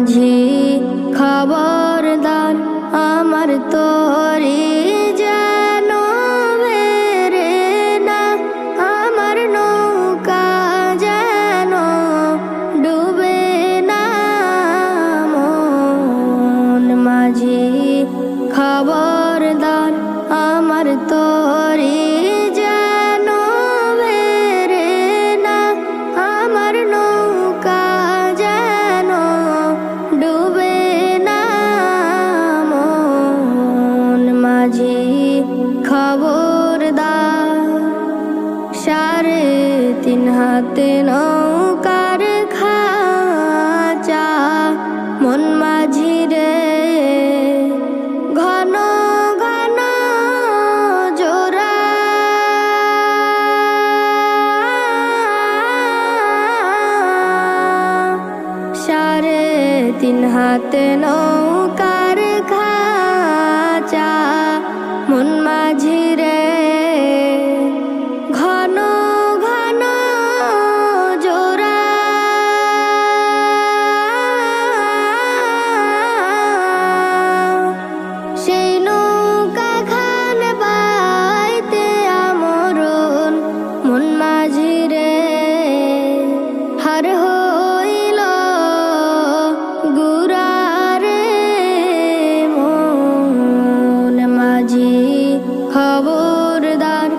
মাঝি খবরদার আমার তোরি যেন বেরে না, আমার নৌকা যেন ডুবে না। মন মাঝি খবরদার আমার তোরি যেন বেরে না, আমার নৌকা যেন ডুবে না। মন মাঝি খবরদার 3.5 হাতে নৌকার খাঁচা, মন মাঝি রে ঘন ঘন জোড়া। 3.5 হাতে নৌকার খাঁচা, মন মাঝি রে ঘন ঘন জোড়া। সেই নৌকা খান বাইতে আমরণ, মন মাঝি রে হার হইল গুরারে। মন মাঝি খবরদার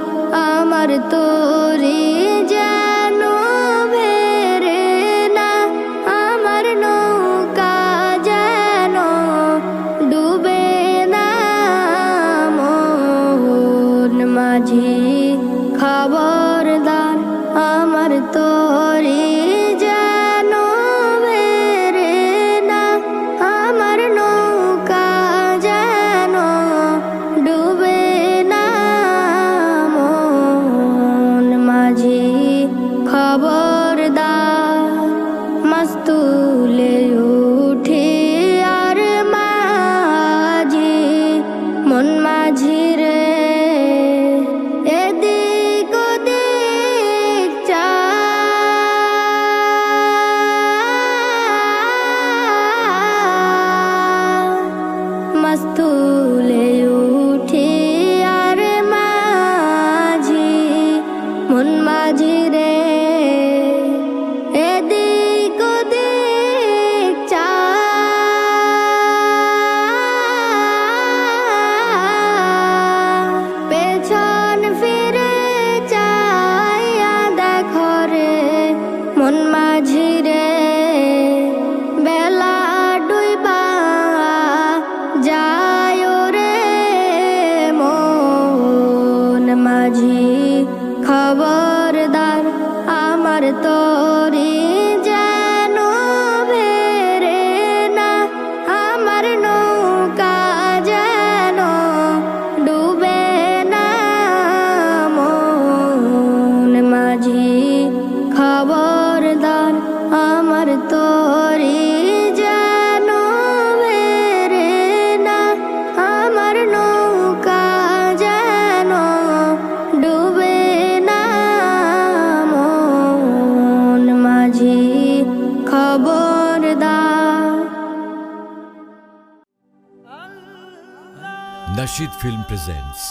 আমার তোরি যেন বেরে না, আমার নৌকা যেন ডুবে না। মন মাঝি খবরদার আমার তোরি যেন বেরে না, আমার নৌকা যেন ডুবে না। মন মাঝি খবরদার মাস্তুলে উঠে আর মাঝি, মন মাঝি রে এদিক ওদিক চা। মাস্তুলে উঠে আর মাঝি, মন মাঝি রে এদিক ওদিক চা। পেছন ফিরে চাইয়া দেখো রে, মন মাঝি রে বেলা ডুইবা যায় রে। মন মাঝি খবরদার আমার তোরি যেন বেরে না, আমার নৌকা যেন ডুবে না। মন মাঝি খবরদার আমার তোরি যেন বেরে না, আমার নৌকা যেন ডুবে না। মন মাঝি খবরদার। Nasheed Film presents